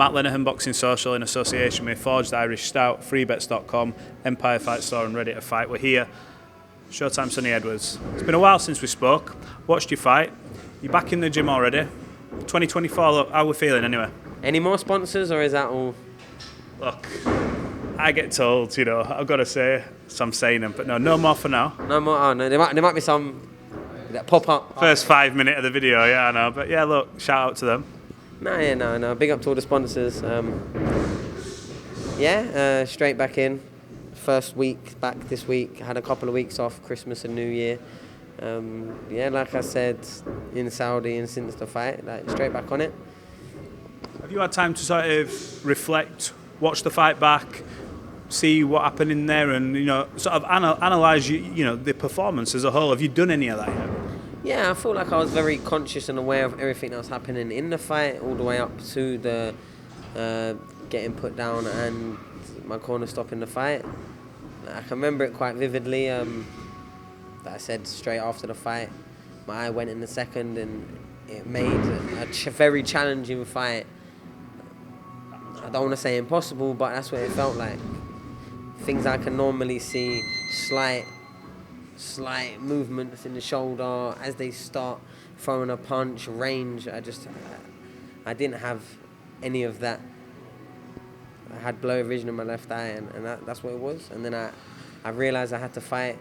Matt Lenihan Boxing Social in association with Forge Irish Stout, freebets.com, Empire Fight Store and Ready to Fight. We're here. Showtime Sonny Edwards. It's been a while since we spoke. Watched your fight. You're back in the gym already. 2024, look, how are we feeling anyway? Any more sponsors or is that all? Look, I get told, I've got to say, so I'm saying them, but no more for now. No more? Oh, no, there might be some that pop up. First 5 minutes of the video, yeah, I know. But yeah, look, shout out to them. No. Big up to all the sponsors. Straight back in. First week back this week. Had a couple of weeks off, Christmas and New Year. Like I said, in Saudi and since the fight, straight back on it. Have you had time to sort of reflect, watch the fight back, see what happened in there, and sort of analyse the performance as a whole? Have you done any of that yet? Yeah, I feel like I was very conscious and aware of everything that was happening in the fight, all the way up to the getting put down and my corner stopping the fight. I can remember it quite vividly. That I said straight after the fight, my eye went in the second, and it made a very challenging fight. I don't want to say impossible, but that's what it felt like. Things I can normally see, slight movements in the shoulder as they start throwing a punch, range. I didn't have any of that. I had blurry vision in my left eye, and that's what it was. And then I realised I had to fight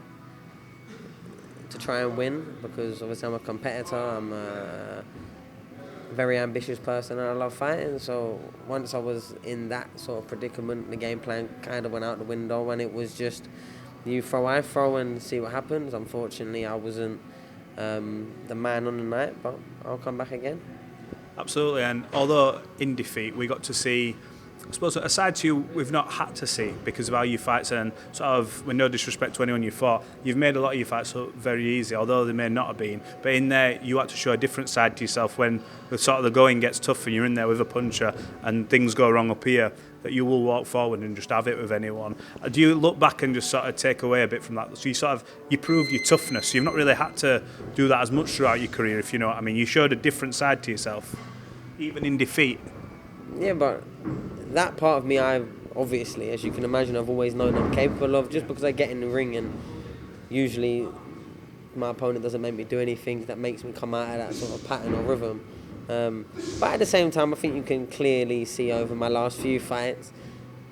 to try and win, because obviously I'm a competitor, I'm a very ambitious person, and I love fighting. So once I was in that sort of predicament, the game plan kind of went out the window, and it was just you throw, I throw, and see what happens. Unfortunately, I wasn't the man on the night, but I'll come back again. Absolutely, and although in defeat, we got to see, I suppose, a side to you we've not had to see because of how you fight, and sort of, with no disrespect to anyone you fought, you've made a lot of your fights look very easy, although they may not have been. But in there, you had to show a different side to yourself when the going gets tough and you're in there with a puncher and things go wrong up here, that you will walk forward and just have it with anyone. Do you look back and just sort of take away a bit from that? So you proved your toughness. You've not really had to do that as much throughout your career, if you know what I mean. You showed a different side to yourself, even in defeat. Yeah, but that part of me, I obviously, as you can imagine, I've always known I'm capable of. Just because I get in the ring and usually my opponent doesn't make me do anything that makes me come out of that sort of pattern or rhythm. But at the same time, I think you can clearly see over my last few fights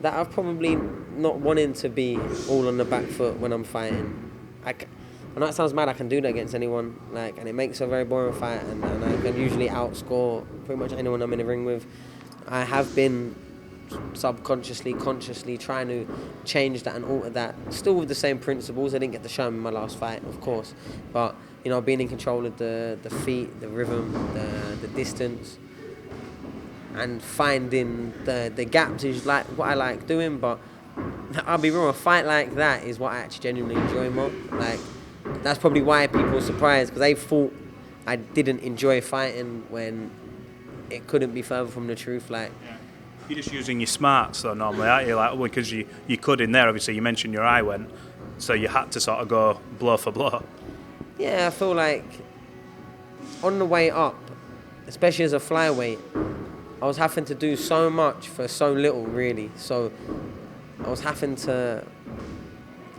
that I've probably not wanting to be all on the back foot when I'm fighting. I know it sounds mad, I can do that against anyone, and it makes a very boring fight, and I can usually outscore pretty much anyone I'm in the ring with. I have been subconsciously, consciously trying to change that and alter that, still with the same principles. I didn't get to show them in my last fight, of course, but being in control of the feet, the rhythm, the distance, and finding the gaps is like what I like doing. But I'll be real, a fight like that is what I actually genuinely enjoy more. That's probably why people are surprised, because they thought I didn't enjoy fighting when it couldn't be further from the truth. Yeah. You're just using your smarts though normally, aren't you? Because you could in there, obviously you mentioned your eye went, so you had to sort of go blow for blow. Yeah, I feel like on the way up, especially as a flyweight, I was having to do so much for so little, really. So I was having to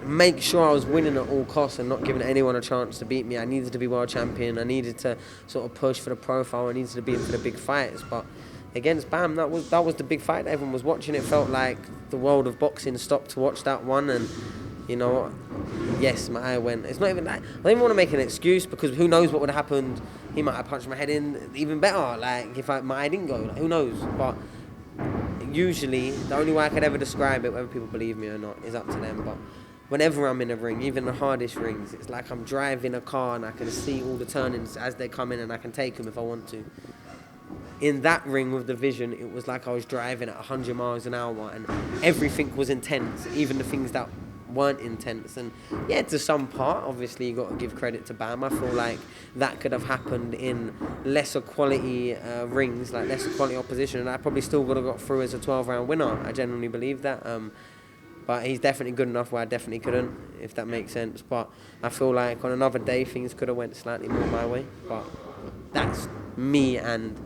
make sure I was winning at all costs and not giving anyone a chance to beat me. I needed to be world champion. I needed to sort of push for the profile. I needed to be in for the big fights. But against Bam, that was the big fight that everyone was watching. It felt like the world of boxing stopped to watch that one. And you know what? Yes, my eye went. It's not even like, I don't even want to make an excuse, because who knows what would have happened. He might have punched my head in even better. If my eye didn't go, who knows? But usually, the only way I could ever describe it, whether people believe me or not, is up to them. But whenever I'm in a ring, even the hardest rings, it's like I'm driving a car and I can see all the turnings as they come in, and I can take them if I want to. In that ring with the vision, it was like I was driving at 100 miles an hour, and everything was intense, even the things that weren't intense. And yeah, to some part, obviously you got to give credit to Bam. I feel like that could have happened in lesser quality rings, like lesser quality opposition, and I probably still would have got through as a 12-round winner. I genuinely believe that. But he's definitely good enough where I definitely couldn't, if that makes sense. But I feel like on another day things could have went slightly more my way. But that's me and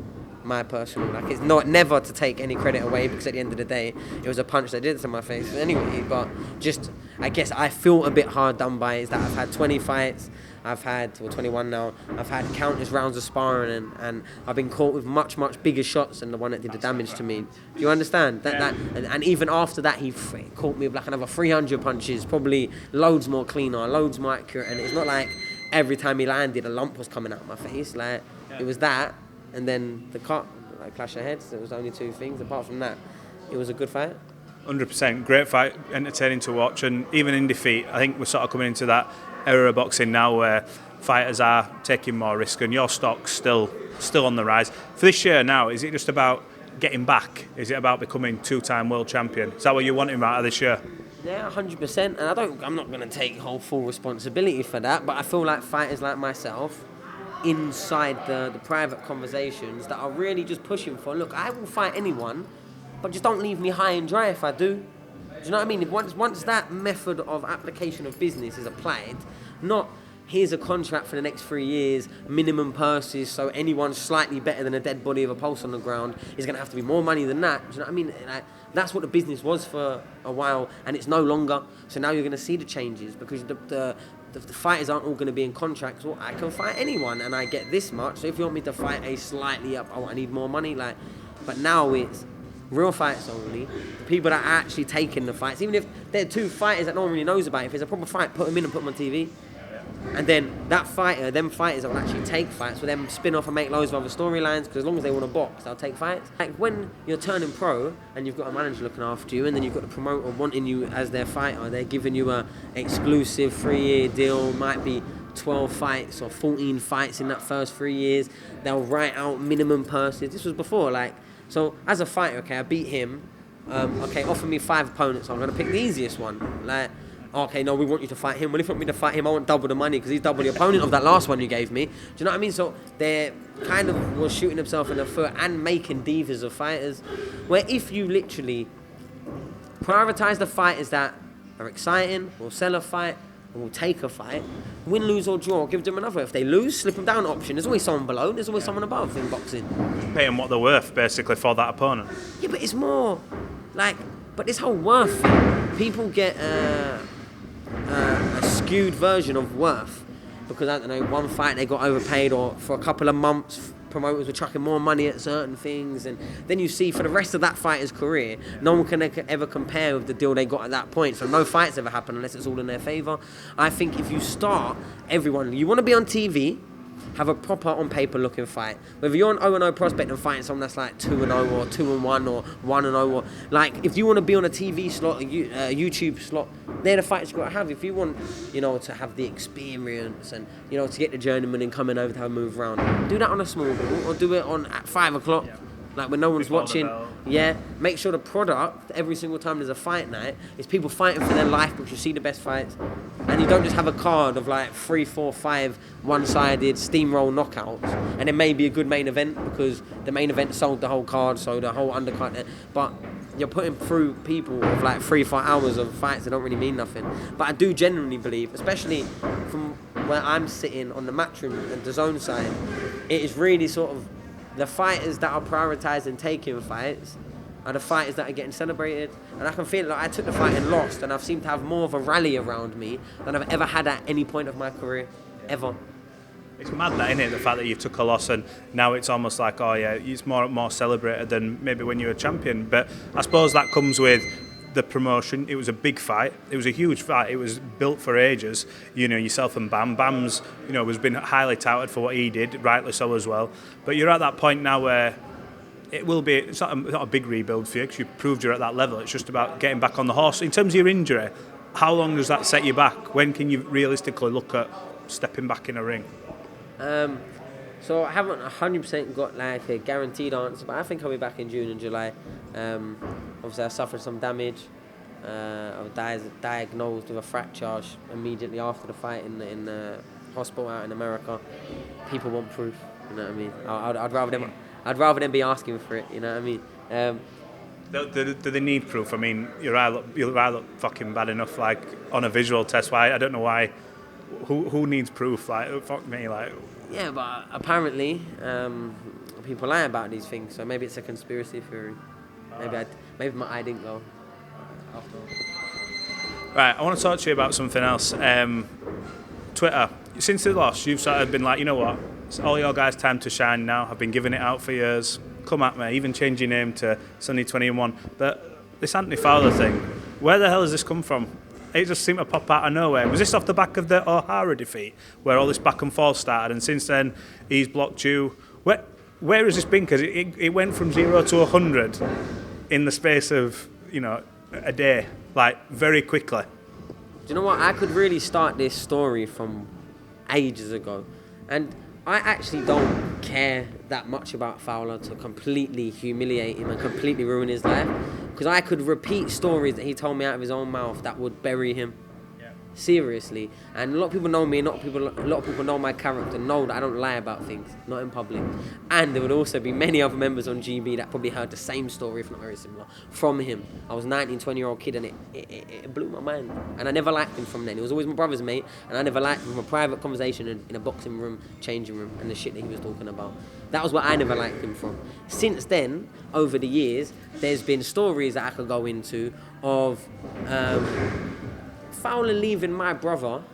my personal, like, it's not never to take any credit away, because at the end of the day, it was a punch that did it to my face anyway. But just, I guess I feel a bit hard done by it, is that I've had 20 fights, I've had, well, 21 now, I've had countless rounds of sparring, and I've been caught with much, much bigger shots than the one that did the damage to me. Do you understand? And even after that, he caught me with like another 300 punches, probably loads more cleaner, loads more accurate, and it's not like every time he landed, a lump was coming out of my face. Like, it was that, and then the cut, like clash of heads. It was only 2 things. Apart from that, it was a good fight. 100%, great fight, entertaining to watch, and even in defeat, I think we're sort of coming into that era of boxing now where fighters are taking more risk, and your stock's still on the rise. For this year now, is it just about getting back? Is it about becoming 2-time world champion? Is that what you're wanting out of this year? Yeah, 100%. And I'm not going to take full responsibility for that, but I feel like fighters like myself, inside the private conversations, that are really just pushing for, look, I will fight anyone, but just don't leave me high and dry if I do. Do you know what I mean? Once that method of application of business is applied, not here's a contract for the next 3 years, minimum purses, so anyone slightly better than a dead body of a pulse on the ground is going to have to be more money than that. Do you know what I mean? Like, that's what the business was for a while, and it's no longer. So now you're going to see the changes, because the fighters aren't all going to be in contracts. Well, I can fight anyone, and I get this much. So if you want me to fight a slightly up, I need more money. Like, but now it's real fights only. The people that are actually taking the fights, even if they're 2 fighters that no one really knows about, if it's a proper fight, put them in and put them on TV. And then them fighters that will actually take fights, will then spin off and make loads of other storylines, because as long as they want to box, they'll take fights. Like when you're turning pro and you've got a manager looking after you, and then you've got the promoter wanting you as their fighter, they're giving you a exclusive 3-year deal, might be 12 fights or 14 fights in that first 3 years. They'll write out minimum purses. This was before, like, so as a fighter, okay, I beat him. Okay, offer me 5 opponents. I'm gonna pick the easiest one. Like, okay, no, we want you to fight him. Well, if you want me to fight him, I want double the money, because he's double the opponent of that last one you gave me. Do you know what I mean? So they kind of was shooting themselves in the foot and making divas of fighters. Where if you literally prioritize the fighters that are exciting, will sell a fight, and will take a fight, win, lose or draw, give them another. If they lose, slip them down option. There's always someone below, there's always someone above in boxing. Pay them what they're worth, basically, for that opponent. Yeah, but it's more like, but this whole worth thing, people get a skewed version of worth, because, I don't know, one fight they got overpaid, or for a couple of months promoters were chucking more money at certain things, and then you see for the rest of that fighter's career, no one can ever compare with the deal they got at that point, so no fights ever happen unless it's all in their favour. I think if you start, everyone, you want to be on TV, have a proper on paper looking fight. Whether you're an 0-0 prospect and fighting someone that's like 2-0 or 2-1 or 1-0, or like, if you want to be on a TV slot, a YouTube slot, they're the fights you've got to have. If you want, to have the experience and, to get the journeyman and coming over to have a move around, do that on a small ball, or do it on at 5 o'clock. Yeah. Like when no one's watching, make sure the product every single time there's a fight night is people fighting for their life, because you see the best fights, and you don't just have a card of like 3, 4, 5 one-sided steamroll knockouts, and it may be a good main event because the main event sold the whole card, so the whole undercard, but you're putting through people of like 3-4 hours of fights that don't really mean nothing. But I do genuinely believe, especially from where I'm sitting on the Matchroom and DAZN side, it is really sort of the fighters that are prioritising taking fights are the fighters that are getting celebrated. And I can feel like I took the fight and lost, and I've seemed to have more of a rally around me than I've ever had at any point of my career, ever. It's mad that, isn't it, the fact that you took a loss and now it's almost like, oh yeah, it's more celebrated than maybe when you were champion. But I suppose that comes with the promotion. It was a big fight. It was a huge fight. It was built for ages. Yourself and Bam's, has been highly touted for what he did, rightly so as well. But you're at that point now where it's not a big rebuild for you, because you proved you're at that level. It's just about getting back on the horse. In terms of your injury, how long does that set you back? When can you realistically look at stepping back in a ring? So I haven't 100% got like a guaranteed answer, but I think I'll be back in June and July. Obviously I suffered some damage. I was diagnosed with a fracture immediately after the fight in the hospital out in America. People want proof, you know what I mean? I'd rather them be asking for it, you know what I mean? Do they need proof? I mean, your eye look fucking bad enough, like on a visual test. Why? I don't know why. Who needs proof? Like, fuck me, like. Yeah, but apparently, people lie about these things. So maybe it's a conspiracy theory. Maybe my eye didn't go. After all. Right, I want to talk to you about something else. Twitter. Since the loss, you've sort of been like, you know what? It's all your guys' time to shine now. I've been giving it out for years. Come at me. Even change your name to Sunny 21. But this Anthony Fowler thing, where the hell has this come from? It just seemed to pop out of nowhere. Was this off the back of the O'Hara defeat, where all this back and forth started, and since then he's blocked you? Where has this been? Because it went from 0 to 100 in the space of, a day, like very quickly. Do you know what? I could really start this story from ages ago, and I actually don't care that much about Fowler to completely humiliate him and completely ruin his life, because I could repeat stories that he told me out of his own mouth that would bury him. Seriously. And a lot of people know me, a lot of people know my character, know that I don't lie about things, not in public. And there would also be many other members on GB that probably heard the same story, if not very similar, from him. I was a 19, 20-year-old kid, and it blew my mind. And I never liked him from then. He was always my brother's mate, and I never liked him from a private conversation in a boxing room, changing room, and the shit that he was talking about. That was what I never liked him from. Since then, over the years, there's been stories that I could go into of Fowler leaving my brother.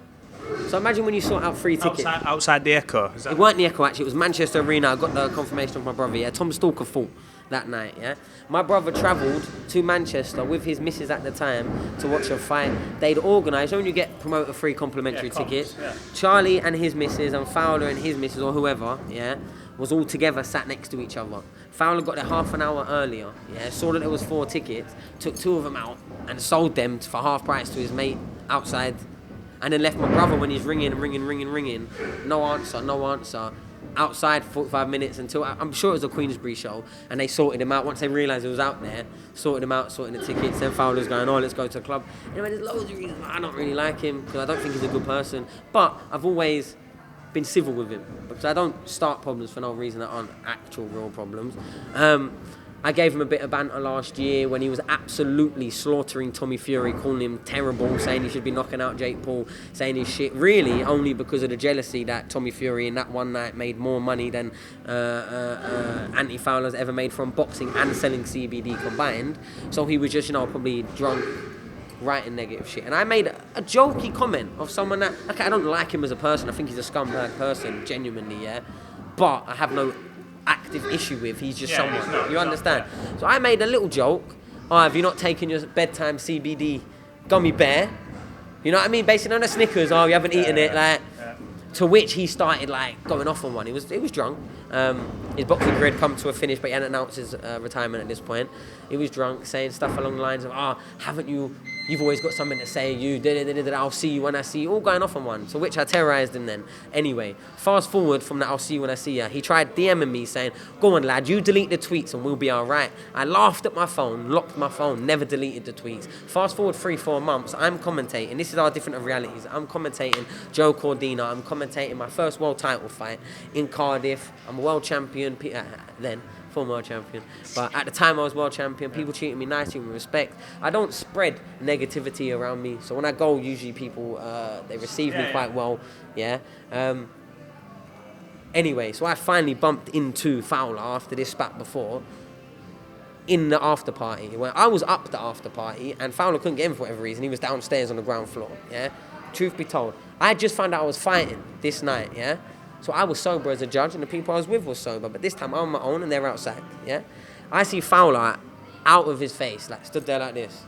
So imagine when you sort out free tickets. Outside the Echo? It weren't the Echo, actually. It was Manchester Arena. I got the confirmation of my brother, yeah. Tom Stalker fought that night, yeah. My brother travelled to Manchester with his missus at the time to watch a fight. They'd organised, when you get promoter free complimentary tickets, Charlie and his missus and Fowler and his missus, or whoever, yeah, was all together sat next to each other. Fowler got there half an hour earlier, yeah, saw that there was 4 tickets, took 2 of them out and sold them for half price to his mate outside, and then left my brother when he's ringing. No answer. Outside for 45 minutes until, I'm sure it was a Queensbury show, and they sorted him out. Once they realised he was out there, sorted him out, sorting the tickets. Then Fowler's going, let's go to the club. Anyway, there's loads of reasons why I don't really like him, because I don't think he's a good person. But I've always been civil with him, because I don't start problems for no reason that aren't actual real problems. I gave him a bit of banter last year when he was absolutely slaughtering Tommy Fury, calling him terrible, saying he should be knocking out Jake Paul, saying his shit, really only because of the jealousy that Tommy Fury in that one night made more money than Anthony Fowler's ever made from boxing and selling CBD combined. So he was just, probably drunk, writing negative shit. And I made a jokey comment of someone that, okay, I don't like him as a person, I think he's a scumbag person, genuinely, yeah, but I have no active issue with. He's just someone. You understand? So I made a little joke. Have you not taken your bedtime CBD gummy bear? You know what I mean? Basically on the Snickers. You haven't eaten it. To which he started going off on one. He was drunk. His boxing career had come to a finish, but he hadn't announced his retirement at this point. He was drunk, saying stuff along the lines of, haven't you? You've always got something to say. I'll see you when I see you. All going off on one. So which I terrorised him then. Anyway, fast forward from that I'll see you when I see you. He tried DMing me saying, go on lad, you delete the tweets and we'll be alright. I laughed at my phone, locked my phone, never deleted the tweets. Fast forward 3-4 months, I'm commentating. This is our different of realities. I'm commentating Joe Cordina. I'm commentating my first world title fight in Cardiff. I'm a world champion then. Former world champion, but at the time I was world champion. People treated me nicely with respect. I don't spread negativity around me, so when I go, usually people they receive me quite well. Anyway, so I finally bumped into Fowler after this spat before in the after party. Where I was up the after party and Fowler couldn't get in for whatever reason. He was downstairs on the ground floor. Yeah, truth be told, I just found out I was fighting this night. Yeah. So I was sober as a judge, and the people I was with were sober. But this time I'm on my own, and they're outside. Yeah, I see Fowler out of his face, stood there like this,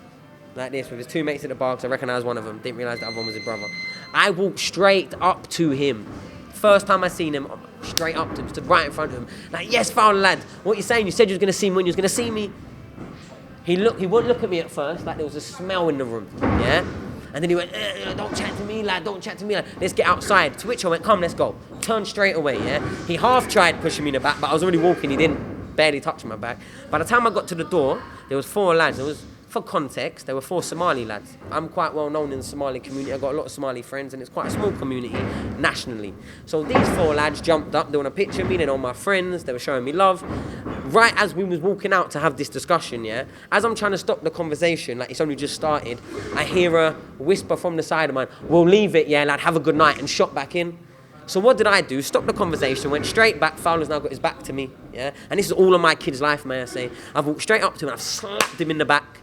with his 2 mates at the bar. Because I recognised one of them, didn't realise the other one was his brother. I walked straight up to him. First time I seen him, straight up to him, stood right in front of him. Yes, Fowler lad, what you saying? You said you was gonna see me when you was gonna see me. He wouldn't look at me at first, like there was a smell in the room. Yeah. And then he went, don't chat to me, lad, don't chat to me, lad. Let's get outside. To which I went, come, let's go. Turned straight away, yeah? He half tried pushing me in the back, but I was already walking. He didn't barely touch my back. By the time I got to the door, there was 4 lads. For context, there were 4 Somali lads. I'm quite well known in the Somali community. I've got a lot of Somali friends, and it's quite a small community nationally. So these 4 lads jumped up. They want a picture of me. They know my friends. They were showing me love. Right as we was walking out to have this discussion, yeah, as I'm trying to stop the conversation, it's only just started, I hear a whisper from the side of mine, we'll leave it, yeah, lad, have a good night, and shot back in. So what did I do? Stopped the conversation, went straight back. Fowler's now got his back to me, yeah? And this is all of my kid's life, may I say. I've walked straight up to him and I've slapped him in the back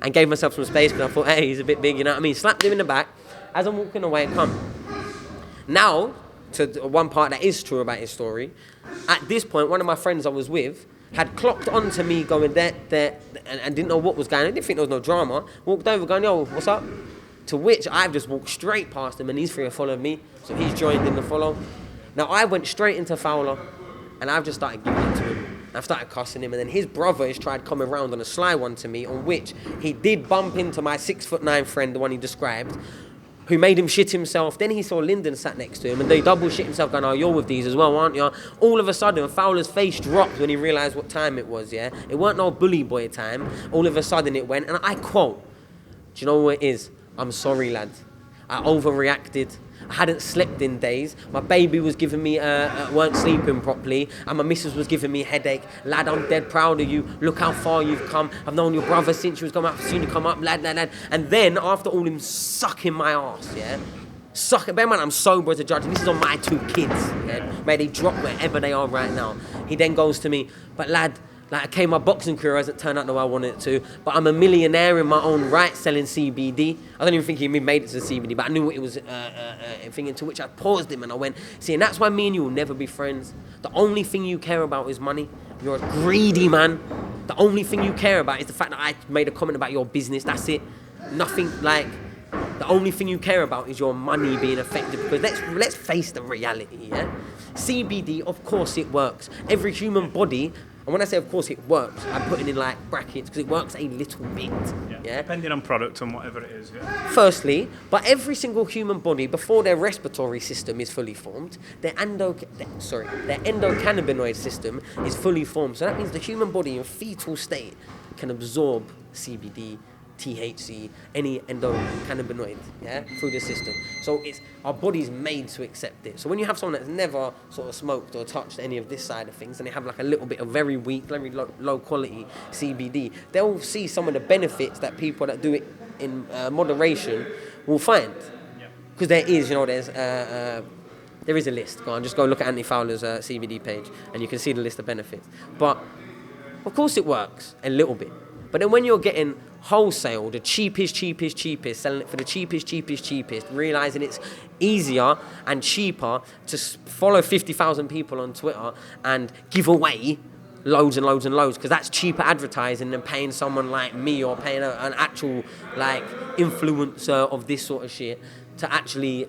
and gave myself some space because I thought, hey, he's a bit big, you know what I mean? Slapped him in the back. As I'm walking away, come. Now, to one part that is true about his story, at this point, one of my friends I was with had clocked onto me going there, and didn't know what was going on. I didn't think there was no drama. Walked over going, yo, what's up? To which I've just walked straight past him and these three have followed me. So he's joined in the follow. Now I went straight into Fowler and I've just started giving it to him. I've started cussing him, and then his brother has tried coming round on a sly one to me, on which he did bump into my 6'9" friend, the one he described, who made him shit himself. Then he saw Lyndon sat next to him and they double shit himself going, oh, you're with these as well, aren't you? All of a sudden, Fowler's face dropped when he realised what time it was, yeah? It weren't no bully boy time. All of a sudden it went, and I quote, do you know what it is? I'm sorry, lad. I overreacted. I hadn't slept in days. My baby was giving me, weren't sleeping properly, and my missus was giving me a headache. Lad, I'm dead proud of you. Look how far you've come. I've known your brother since you was coming up. I've seen you come up, lad. And then, after all him sucking my ass, yeah? Sucking, bear in mind, I'm sober as a judge, and this is on my two kids, yeah? May they drop wherever they are right now. He then goes to me, but lad, like, okay, my boxing career hasn't turned out the way I wanted it to, but I'm a millionaire in my own right selling CBD. I don't even think he made it to the CBD, but I knew what it was thinking, to which I paused him and I went, see, and that's why me and you will never be friends. The only thing you care about is money. You're a greedy man. The only thing you care about is the fact that I made a comment about your business. That's it. Nothing like... The only thing you care about is your money being affected, because let's face the reality, yeah? CBD, of course it works. Every human body... And when I say, of course, it works, I put it in, like, brackets, because it works a little bit, yeah? Depending on product and whatever it is, yeah. Firstly, but every single human body, before their respiratory system is fully formed, their endocannabinoid system is fully formed. So that means the human body in fetal state can absorb CBD, THC, any endocannabinoid, yeah, through the system. So our body's made to accept it. So when you have someone that's never sort of smoked or touched any of this side of things, and they have like a little bit of very weak, very low quality CBD, they'll see some of the benefits that people that do it in moderation will find. Because there is, there is a list. Just go look at Anthony Fowler's CBD page, and you can see the list of benefits. But of course it works a little bit. But then when you're getting wholesale, the cheapest, selling it for the cheapest, realising it's easier and cheaper to follow 50,000 people on Twitter and give away loads and loads and loads, because that's cheaper advertising than paying someone like me or paying an actual like influencer of this sort of shit to actually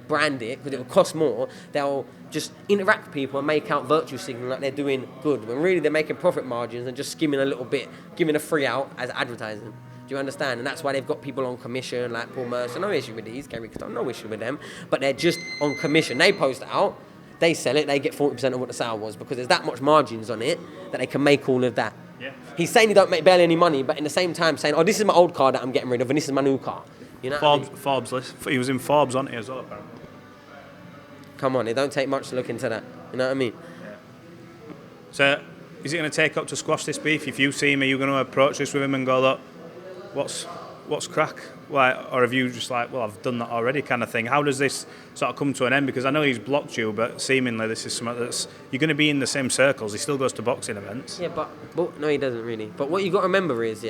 brand it, because it will cost more. They'll just interact with people and make out virtue signaling like they're doing good, when really they're making profit margins and just skimming a little bit, giving a free out as advertising. Do you understand? And that's why they've got people on commission, like Paul Mercer. No issue with these, Gary Cotton, no issue with them. But they're just on commission. They post it out, they sell it, they get 40% of what the sale was, because there's that much margins on it that they can make all of that. Yeah. He's saying he don't make barely any money, but in the same time saying, oh, this is my old car that I'm getting rid of, and this is my new car. You know Forbes list. He was in Forbes, wasn't he, as well, apparently? Come on, it don't take much to look into that. You know what I mean? Yeah. So, is it going to take up to squash this beef? If you see me, you're going to approach this with him and go, look, what's crack? Why? Or have you just like, well, I've done that already kind of thing? How does this sort of come to an end? Because I know he's blocked you, but seemingly this is something that's... You're going to be in the same circles. He still goes to boxing events. Yeah, but no, he doesn't really. But what you got to remember is,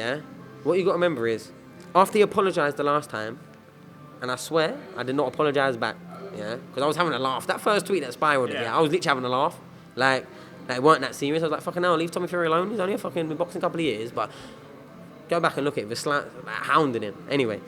after he apologised the last time, and I swear, I did not apologise back, yeah? Because I was having a laugh. That first tweet that spiralled, I was literally having a laugh. Like, it weren't that serious. I was like, fucking hell, leave Tommy Fury alone. He's only been boxing a couple of years, but go back and look at it. It was hounding him. Anyway.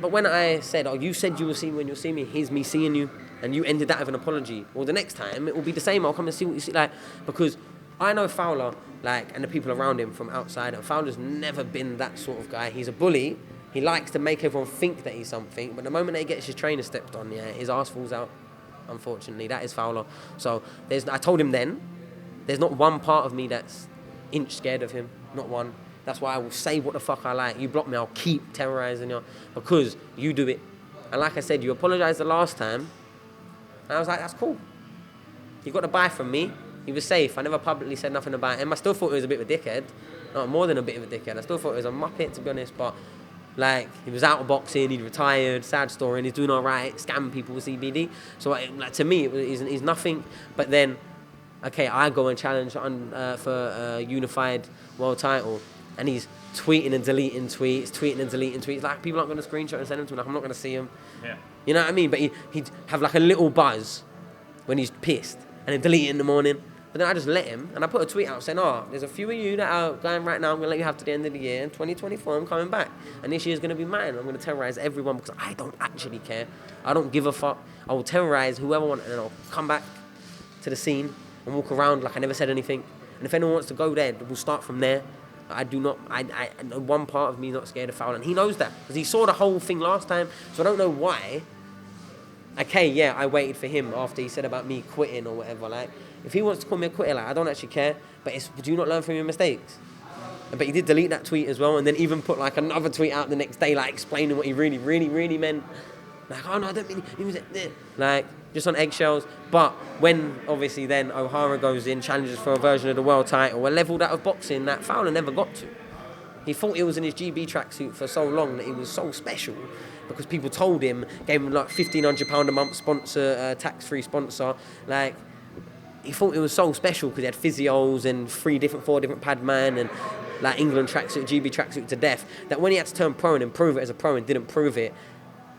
But when I said, oh, you said you will see me when you'll see me, here's me seeing you, and you ended that with an apology. Well, the next time, it will be the same. I'll come and see what you see. Like, because I know Fowler, like, and the people around him from outside, and Fowler's never been that sort of guy. He's a bully. He likes to make everyone think that he's something, but the moment that he gets his trainer stepped on, his arse falls out, unfortunately. That is Fowler. So I told him then, there's not one part of me that's inch scared of him, not one. That's why I will say what the fuck I like. You block me, I'll keep terrorising you, because you do it. And like I said, you apologised the last time, and I was like, that's cool. You got to buy from me. He was safe. I never publicly said nothing about him. I still thought he was a bit of a dickhead. No, more than a bit of a dickhead. I still thought he was a muppet, to be honest, but Like, he was out of boxing, he'd retired, sad story, and he's doing all right, scamming people with CBD. So, like, to me, he's nothing. But then, okay, I go and challenge for a unified world title, and he's tweeting and deleting tweets. Like, people aren't going to screenshot and send them to him. Like, I'm not going to see him. Yeah. You know what I mean? But he'd have, like, a little buzz when he's pissed, and then delete it in the morning. But then I just let him, and I put a tweet out saying, there's a few of you that are going right now, I'm going to let you have to the end of the year. In 2024, I'm coming back. And this year's going to be mine. I'm going to terrorize everyone because I don't actually care. I don't give a fuck. I will terrorize whoever I want, and then I'll come back to the scene and walk around like I never said anything. And if anyone wants to go there, we'll start from there. I do not, one part of me is not scared of Fowler. And he knows that because he saw the whole thing last time. So I don't know why. Okay, yeah, I waited for him after he said about me quitting or whatever. Like, if he wants to call me a quitter, like, I don't actually care. But do you not learn from your mistakes? But he did delete that tweet as well, and then even put like another tweet out the next day, like explaining what he really, really, really meant. Like, oh no, I don't mean he was like just on eggshells. But when obviously then O'Hara goes in, challenges for a version of the world title, a level that of boxing that Fowler never got to. He thought he was in his GB tracksuit for so long that he was so special because people told him, gave him like £1,500 a month sponsor, tax-free sponsor, like. He thought it was so special because he had physios and 4 different padman and like England tracksuit, GB tracksuit to death, that when he had to turn pro and improve it as a pro and didn't prove it,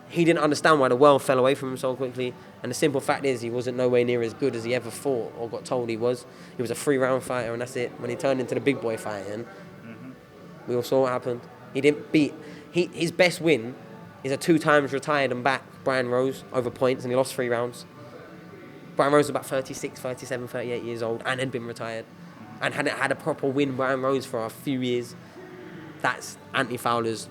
he didn't understand why the world fell away from him so quickly. And the simple fact is he wasn't nowhere near as good as he ever thought or got told he was. He was a 3-round fighter and that's it. When he turned into the big boy fighting, we all saw what happened. He didn't beat... His best win is a 2 times retired and back Brian Rose over points, and he lost 3 rounds. Brian Rose was about 36, 37, 38 years old and had been retired and hadn't had a proper win Brian Rose for a few years. That's Anthony Fowler's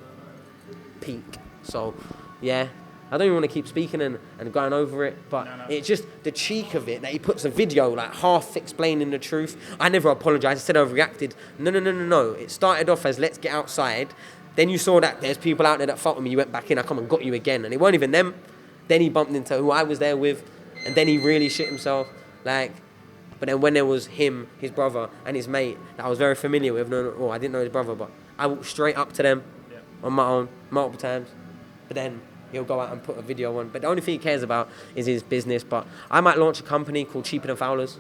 peak. So, yeah, I don't even want to keep speaking and going over it, but it's just the cheek of it that he puts a video like half explaining the truth. I never apologised. I said I reacted. No. It started off as let's get outside. Then you saw that there's people out there that fought with me. You went back in. I come and got you again. And it weren't even them. Then he bumped into who I was there with. And then he really shit himself, like. But then when there was him, his brother, and his mate that I was very familiar with, I didn't know his brother, but I walked straight up to them on my own multiple times. But then he'll go out and put a video on. But the only thing he cares about is his business. But I might launch a company called Cheaper Than Fowler's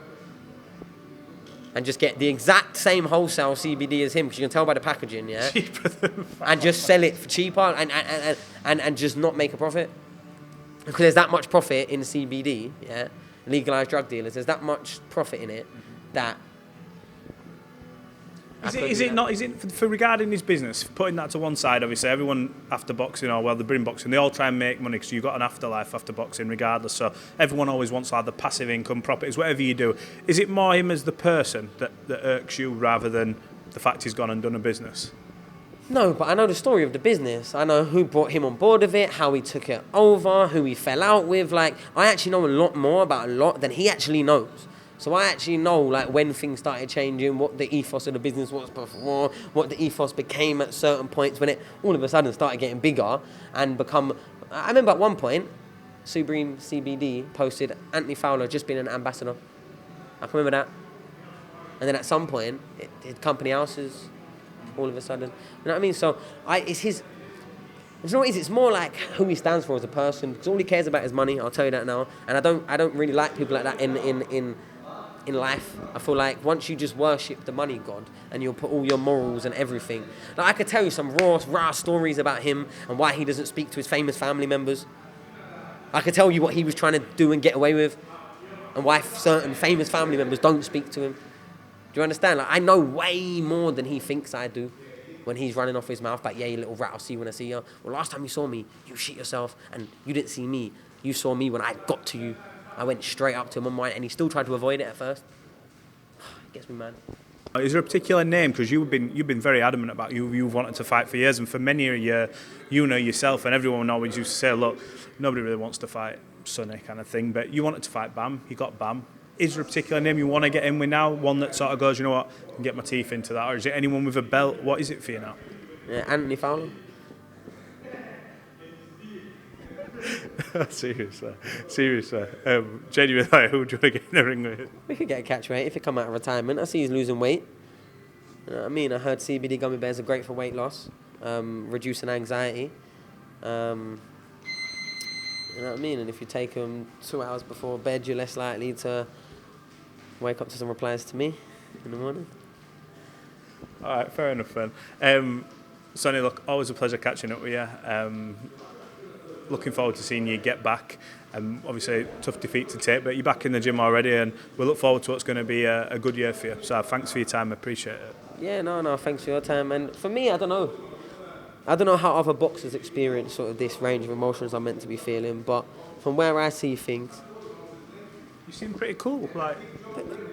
and just get the exact same wholesale CBD as him, because you can tell by the packaging, yeah. Cheaper than Fowler. And just sell it for cheaper and just not make a profit. Because there's that much profit in CBD, yeah, legalised drug dealers, there's that much profit in it that... Is it for regarding his business, putting that to one side, obviously, everyone after boxing, they've been boxing, they all try and make money because you've got an afterlife after boxing regardless, so everyone always wants like the passive income, properties, whatever you do. Is it more him as the person that irks you rather than the fact he's gone and done a business? No, but I know the story of the business. I know who brought him on board of it, how he took it over, who he fell out with. Like, I actually know a lot more about a lot than he actually knows. So I actually know, like, when things started changing, what the ethos of the business was before, what the ethos became at certain points when it all of a sudden started getting bigger and become... I remember at one point, Supreme CBD posted Anthony Fowler just being an ambassador. I can remember that. And then at some point, it did company houses... all of a sudden, you know what I mean? So it's his. You know what it is? It's more like who he stands for as a person. Because all he cares about is money. I'll tell you that now. And I don't really like people like that in life. I feel like once you just worship the money god and you'll put all your morals and everything. Like I could tell you some raw stories about him and why he doesn't speak to his famous family members. I could tell you what he was trying to do and get away with, and why certain famous family members don't speak to him. Do you understand? Like, I know way more than he thinks I do when he's running off his mouth like, yeah, you little rat, I'll see you when I see you. Well, last time you saw me, you shit yourself, and you didn't see me. You saw me when I got to you. I went straight up to him on mine, and he still tried to avoid it at first. It gets me mad. Is there a particular name? Because you've been very adamant about you've wanted to fight for years, and for many a year, you know yourself, and everyone always used to say, look, nobody really wants to fight Sonny kind of thing, but you wanted to fight Bam, you got Bam. Is there a particular name you want to get in with now? One that sort of goes, you know what, I can get my teeth into that? Or is it anyone with a belt? What is it for you now? Yeah, Anthony Fowler. Seriously. Genuinely, like, who do you want to get in the ring with? We could get a catch weight if he come out of retirement. I see he's losing weight. You know what I mean? I heard CBD gummy bears are great for weight loss. reducing anxiety. You know what I mean? And if you take them 2 hours before bed, you're less likely to wake up to some replies to me in the morning. All right, fair enough then. Sonny, look, always a pleasure catching up with you. Looking forward to seeing you get back. Obviously, tough defeat to take, but you're back in the gym already, and we look forward to what's going to be a good year for you. So thanks for your time, I appreciate it. Yeah, no, thanks for your time. And for me, I don't know how other boxers experience sort of this range of emotions I'm meant to be feeling, but from where I see things, you seem pretty cool. Like,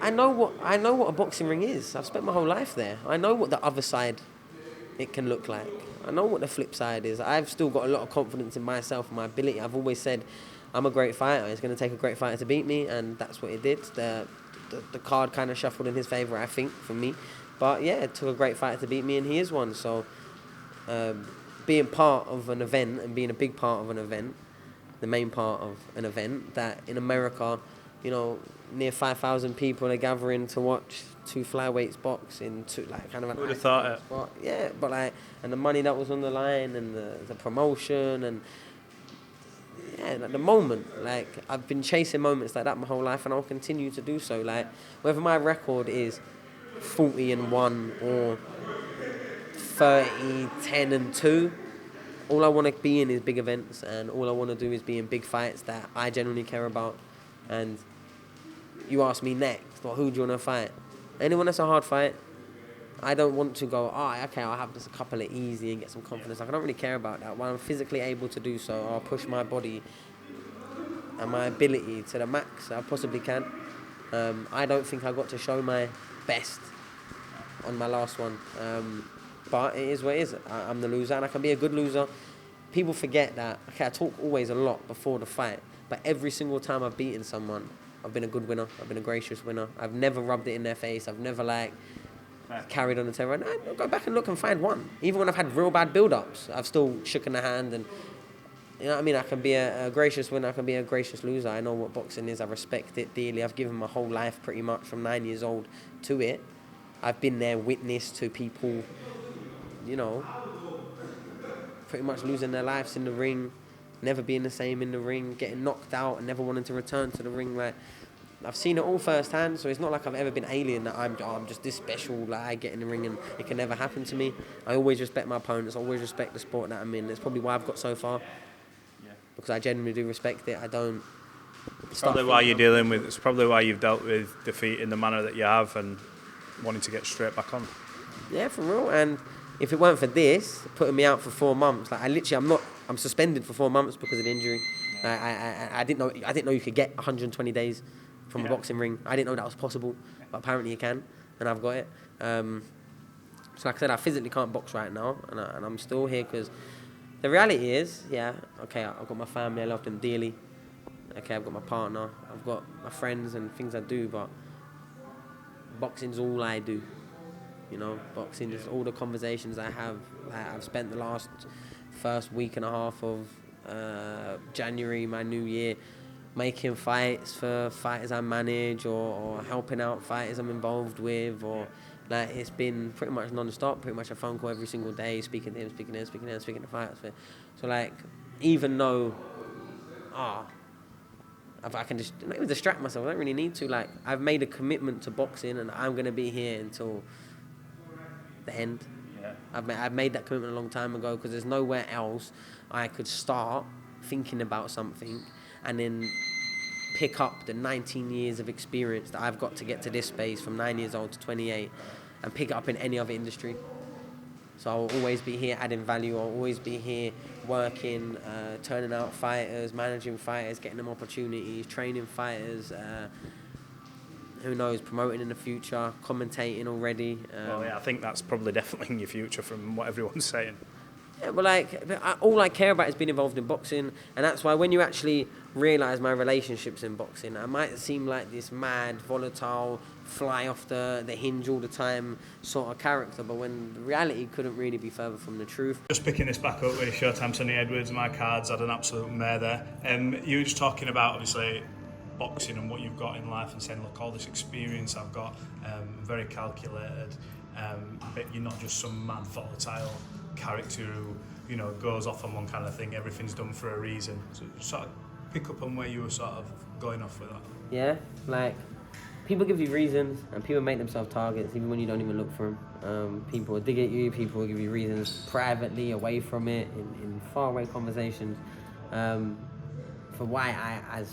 I know what a boxing ring is. I've spent my whole life there. I know what the other side it can look like. I know what the flip side is. I've still got a lot of confidence in myself and my ability. I've always said I'm a great fighter. It's going to take a great fighter to beat me, and that's what it did. The card kind of shuffled in his favour, I think, for me. But yeah, it took a great fighter to beat me, and he is one. So being part of an event and being a big part of an event, the main part of an event, that in America, you know, near 5,000 people are gathering to watch two flyweights box in two, like, kind of an... Who would have thought it? But yeah, but like, and the money that was on the line and the promotion and yeah, like the moment, like I've been chasing moments like that my whole life, and I'll continue to do so. Like whether my record is 40-1 or 30-10-2, all I want to be in is big events, and all I want to do is be in big fights that I genuinely care about. And you ask me next, well, who do you want to fight? Anyone that's a hard fight. I don't want to go, okay, I'll have just a couple of easy and get some confidence. Like, I don't really care about that. While I'm physically able to do so, I'll push my body and my ability to the max I possibly can. I don't think I got to show my best on my last one. But it is what it is. I'm the loser, and I can be a good loser. People forget that, okay, I talk always a lot before the fight, but every single time I've beaten someone, I've been a good winner. I've been a gracious winner. I've never rubbed it in their face. I've never, like, carried on the terror. And I'll go back and look and find one. Even when I've had real bad build-ups, I've still shooken the hand. And, you know what I mean? I can be a gracious winner. I can be a gracious loser. I know what boxing is. I respect it dearly. I've given my whole life pretty much from 9 years old to it. I've been there, witness to people, you know, pretty much losing their lives in the ring, never being the same in the ring, getting knocked out and never wanting to return to the ring. Like, I've seen it all firsthand, so it's not like I've ever been alien, that I'm just this special, like I get in the ring and it can never happen to me. I always respect my opponents, I always respect the sport that I'm in. That's probably why I've got so far, because I genuinely do respect it. I don't... It's probably why you're dealing with, it's probably why you've dealt with defeat in the manner that you have and wanting to get straight back on. Yeah, for real. And if it weren't for this, putting me out for 4 months, like I'm suspended for 4 months because of the injury. I didn't know you could get 120 days from a boxing ring. I didn't know that was possible, but apparently you can, and I've got it. So like I said, I physically can't box right now, and I'm still here because the reality is, okay, I've got my family, I love them dearly. Okay, I've got my partner, I've got my friends and things I do, but boxing's all I do. You know, boxing is all the conversations I have. I've spent the first week and a half of January, my new year, making fights for fighters I manage or helping out fighters I'm involved with, or like it's been pretty much non-stop, pretty much a phone call every single day, speaking to him, speaking to fighters. So like, even though I can just not even distract myself, I don't really need to. Like, I've made a commitment to boxing, and I'm gonna be here until the end. I've made that commitment a long time ago, because there's nowhere else I could start thinking about something and then pick up the 19 years of experience that I've got to get to this space from 9 years old to 28 and pick it up in any other industry. So I'll always be here adding value. I'll always be here working, turning out fighters, managing fighters, getting them opportunities, training fighters, who knows, promoting in the future, commentating already. I think that's probably definitely in your future from what everyone's saying. Yeah, but all I care about is being involved in boxing, and that's why when you actually realise my relationships in boxing, I might seem like this mad, volatile, fly off the hinge all the time sort of character, but when the reality couldn't really be further from the truth. Just picking this back up with Showtime Sonny Edwards, my cards had an absolute mare there. You were just talking about, obviously, boxing and what you've got in life, and saying, look, all this experience I've got, very calculated, but you're not just some mad volatile character who, you know, goes off on one kind of thing, everything's done for a reason. So sort of pick up on where you were sort of going off with that. Yeah, like, people give you reasons, and people make themselves targets even when you don't even look for them. People will dig at you, people will give you reasons privately, away from it, in faraway conversations, for why I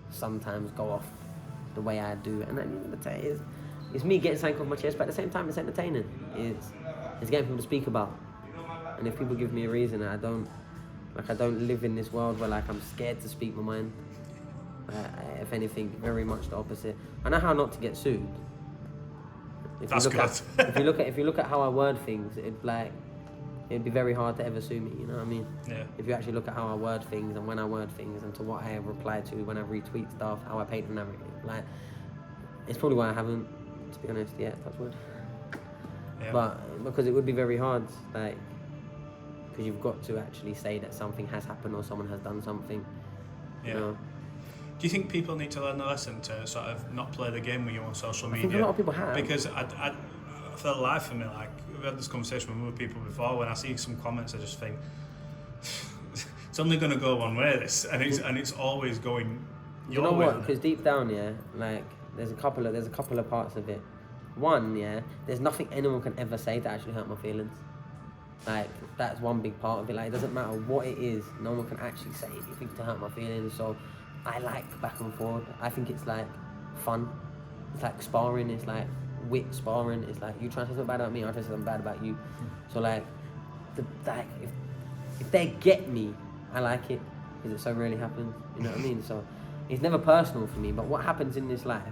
sometimes go off the way I do. And at the end of the day, it's me getting something off my chest, but at the same time, it's entertaining. It's getting people to speak about. And if people give me a reason, I don't live in this world where like I'm scared to speak my mind. If anything, very much the opposite. I know how not to get sued. That's good. If you look at how I word things, it'd be very hard to ever sue me. You know what I mean? Yeah. If you actually look at how I word things and when I word things and to what I reply to when I retweet stuff, how I paint the narrative, like, it's probably why I haven't, to be honest. Yeah, that's weird. Yeah. But because it would be very hard, like, because you've got to actually say that something has happened or someone has done something. Yeah. You know? Do you think people need to learn the lesson to sort of not play the game with you on social media? I think a lot of people have. Because I for the life of me, like, we've had this conversation with other people before, when I see some comments I just think, it's only going to go one way, this, and it's always going your way. You know what? Because deep down, yeah, like, there's a couple of parts of it. One, yeah, there's nothing anyone can ever say to actually hurt my feelings. Like, that's one big part of it. Like, it doesn't matter what it is, no one can actually say anything to hurt my feelings. So I like back and forth. I think it's like fun. It's like sparring. It's like wit sparring. It's like you try to say something bad about me, I try to say something bad about you. So like, if they get me, I like it because it so rarely happens. You know what I mean? So it's never personal for me. But what happens in this life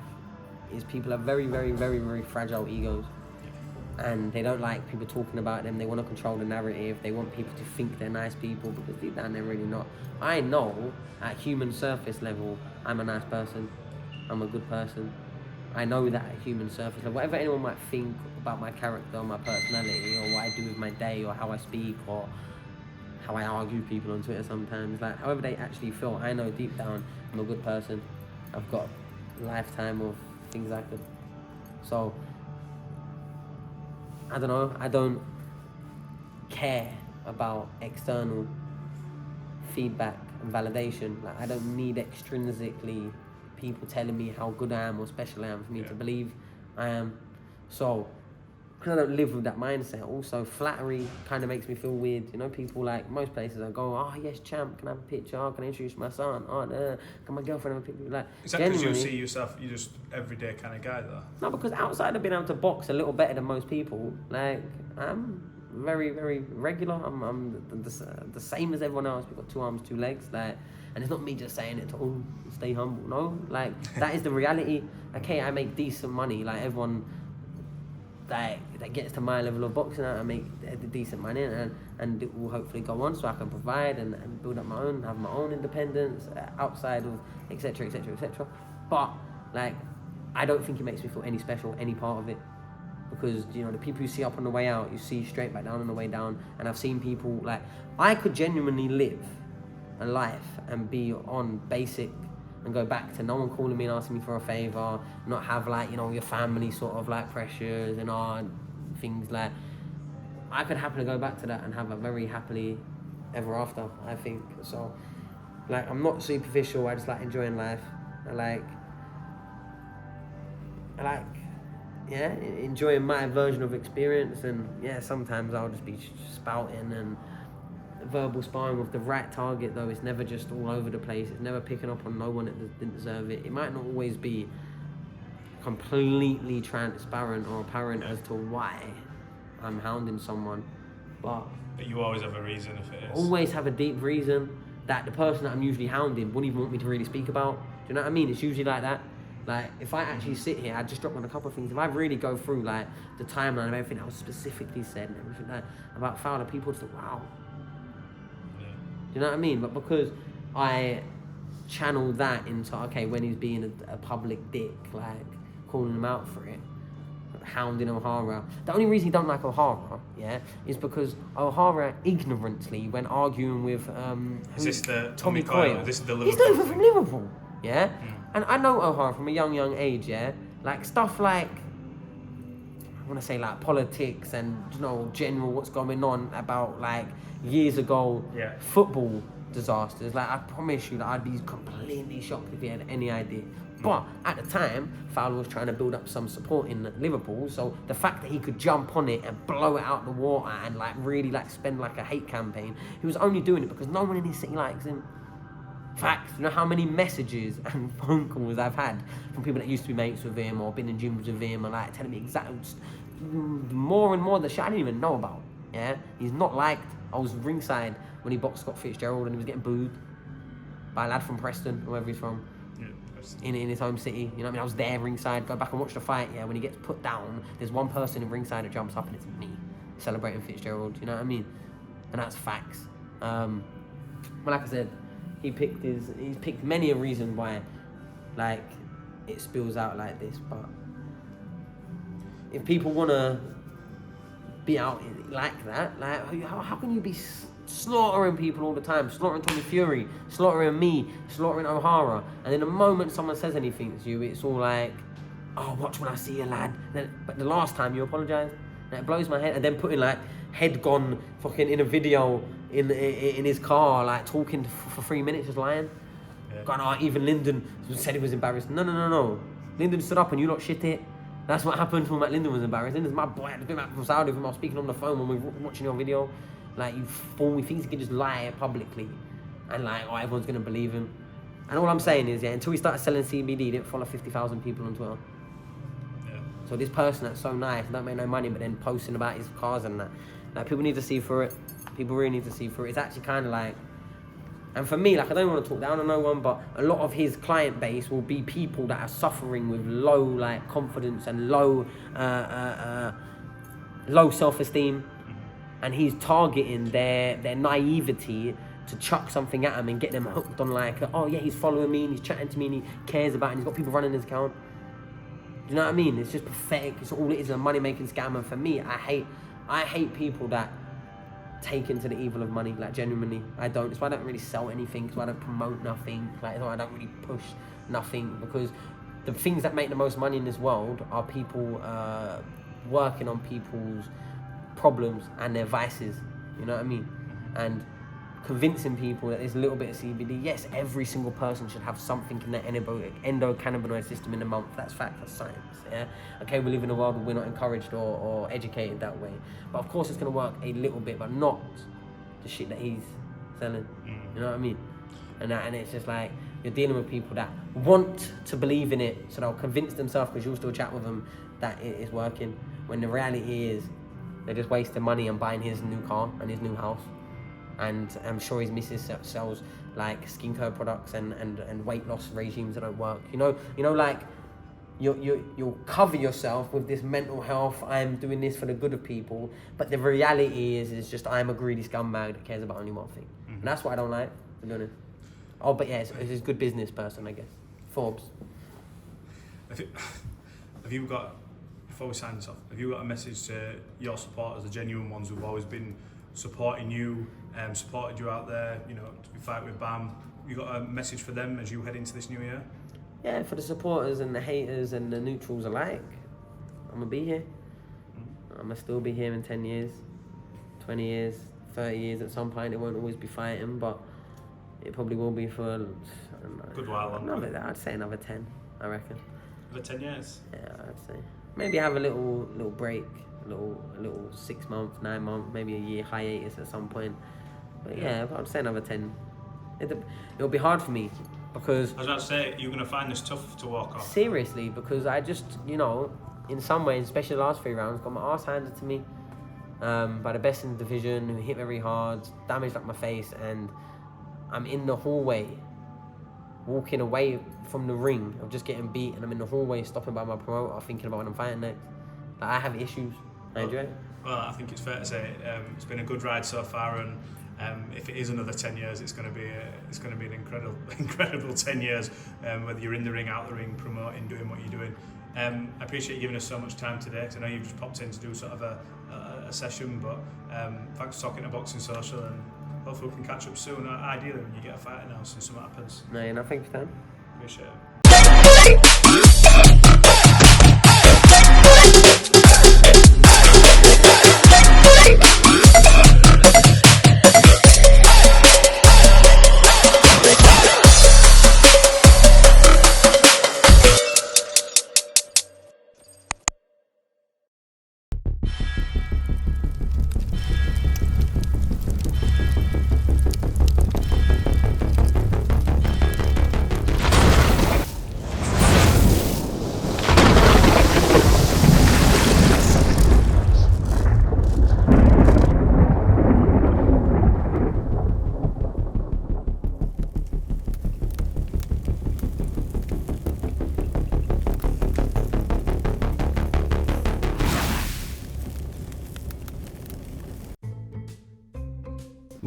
is people have very, very, very, very fragile egos. And they don't like people talking about them. They want to control the narrative. They want people to think they're nice people because deep down they're really not. I know at human surface level, I'm a nice person. I'm a good person. I know that at human surface level. Whatever anyone might think about my character or my personality or what I do with my day or how I speak or how I argue people on Twitter sometimes, like however they actually feel, I know deep down I'm a good person. I've got a lifetime of things I could. So I don't know, I don't care about external feedback and validation. Like, I don't need extrinsically people telling me how good I am or special I am for me to believe I am. So, because I don't live with that mindset, also flattery kind of makes me feel weird. You know, people like, most places I go, oh yes, champ, can I have a picture? Oh, can I introduce my son? Oh, can my girlfriend have a picture? Like, is that because you see yourself, you're just everyday kind of guy though? No, because outside of being able to box a little better than most people, like, I'm very, very regular. I'm the same as everyone else. We've got 2 arms, 2 legs, like, and it's not me just saying it to stay humble. No, like, that is the reality. Okay, I make decent money, like everyone that gets to my level of boxing, I make decent money, and it will hopefully go on so I can provide and build up my own, have my own independence outside of etc, etc, etc. But like, I don't think it makes me feel any special, any part of it, because you know the people you see up on the way out, you see straight back down on the way down. And I've seen people, like, I could genuinely live a life and be on basic and go back to no one calling me and asking me for a favour, not have, like, you know, your family sort of like pressures and things. Like, I could happily go back to that and have a very happily ever after, I think. So like, I'm not superficial, I just like enjoying life. I like yeah, enjoying my version of experience. And yeah, sometimes I'll just be spouting and verbal sparring with the right target, though. It's never just all over the place. It's never picking up on no one that didn't deserve it. It might not always be completely transparent or apparent as to why I'm hounding someone, but you always have a reason if it is. Always have a deep reason that the person that I'm usually hounding wouldn't even want me to really speak about. Do you know what I mean? It's usually like that. Like, if I actually sit here, I just drop on a couple of things. If I really go through like the timeline of everything that was specifically said and everything like about Fowler, people just think, wow. Do you know what I mean? But because I channel that into, okay, when he's being a public dick, like calling him out for it, hounding O'Hara. The only reason he don't like O'Hara, yeah, is because O'Hara ignorantly, when arguing with is this the Tommy Coyle. This is the Liverpool. He's not even from Liverpool, yeah. And I know O'Hara from a young age, yeah. Like stuff like, want to say like politics and, you know, general what's going on about like years ago football disasters. Like, I promise you that I'd be completely shocked if he had any idea. But at the time, Fowler was trying to build up some support in Liverpool, so the fact that he could jump on it and blow it out the water and like really like spend like a hate campaign, he was only doing it because no one in his city likes him. Facts. You know how many messages and phone calls I've had from people that used to be mates with him or been in gyms with him and like telling me exactly more and more the shit I didn't even know about. Yeah, he's not liked. I was ringside when he boxed Scott Fitzgerald and he was getting booed by a lad from Preston, wherever he's from. In his home city, you know what I mean? I was there ringside, go back and watch the fight, yeah, when he gets put down, there's one person in ringside that jumps up and it's me, celebrating Fitzgerald, you know what I mean? And that's facts. But like I said, he's picked many a reason why, like, it spills out like this, but if people want to be out like that, like, how can you be slaughtering people all the time, slaughtering Tommy Fury, slaughtering me, slaughtering O'Hara, and then the moment someone says anything to you, it's all like, oh, watch when I see you, lad. But the last time you apologised, it blows my head. And then putting like head gone fucking in a video in his car, like talking for 3 minutes, just lying. Yeah. Going, oh, even Lyndon said he was embarrassed. No. Lyndon stood up and you lot shit it. That's what happened when Matt Lyndon was embarrassed. Lyndon's my boy. I've been back from Saudi with him. I was speaking on the phone when we were watching your video. Like, you fool, he thinks he can just lie publicly and like, oh, everyone's gonna believe him. And all I'm saying is, yeah, until he started selling CBD, he didn't follow 50,000 people on Twitter. Yeah. So this person that's so nice, don't make no money, but then posting about his cars and that, like, people need to see through it. People really need to see through it. It's actually kind of like, and for me, like, I don't want to talk down on no one, but a lot of his client base will be people that are suffering with low, like, confidence and low self-esteem. And he's targeting their naivety to chuck something at him and get them hooked on like, oh yeah, he's following me and he's chatting to me and he cares about it and he's got people running his account. Do you know what I mean? It's just pathetic. It's all it is, a money-making scam. And for me, I hate people that take into the evil of money, like, genuinely. I don't. It's why I don't really sell anything. It's why I don't promote nothing. Like, it's why I don't really push nothing, because the things that make the most money in this world are people working on people's problems and their vices, you know what I mean? And convincing people that there's a little bit of CBD. Yes, every single person should have something in their endocannabinoid system in a month. That's fact, that's science, yeah? Okay, we live in a world where we're not encouraged or educated that way. But of course it's going to work a little bit, but not the shit that he's selling, you know what I mean? And it's just like, you're dealing with people that want to believe in it, so they'll convince themselves, because you'll still chat with them, that it is working, when the reality is, they're just wasting money on buying his new car and his new house. And I'm sure his missus sells like skincare products and weight loss regimes that don't work. You know, like you'll cover yourself with this mental health, I'm doing this for the good of people, but the reality is just I'm a greedy scumbag that cares about only one thing. Mm-hmm. And that's what I don't like, to be honest. Oh, but yeah, it's a good business person, I guess. Forbes. Have you got, before we sign this off, have you got a message to your supporters, the genuine ones who've always been supporting you, supported you out there, you know, to fight with BAM? You got a message for them as you head into this new year? Yeah, for the supporters and the haters and the neutrals alike, I'm gonna be here. I'm gonna still be here in 10 years, 20 years, 30 years. At some point, it won't always be fighting, but it probably will be for, I don't know, good while longer. I'd say another 10, I reckon. Another 10 years? Yeah, I'd say. Maybe have a little break, a little 6 months, 9 months, maybe a year hiatus at some point. But yeah, I'd say another 10. It'll be hard for me, because... I was about to say, you're going to find this tough to walk off. Seriously, because I just, you know, in some ways, especially the last 3 rounds, got my arse handed to me by the best in the division, who hit very hard, damaged up my face, and I'm in the hallway, walking away from the ring of just getting beat, and I'm in the hallway stopping by my promoter thinking about when I'm fighting next. Like, I have issues. I enjoy it. Well, I think it's fair to say it's been a good ride so far, and if it is another 10 years, it's going to be an incredible 10 years. Whether you're in the ring, out the ring, promoting, doing what you're doing. I appreciate you giving us so much time today, because I know you've just popped in to do sort of a session, but thanks for talking to Boxing Social, and hopefully we can catch up soon. Ideally, when you get a fight announced and something happens. No, thanks for that. Appreciate it.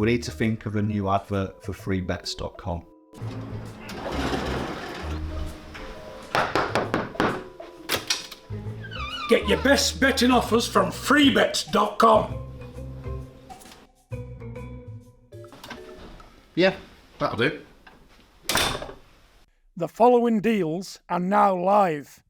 We need to think of a new advert for freebets.com. Get your best betting offers from freebets.com. Yeah, that'll do. The following deals are now live.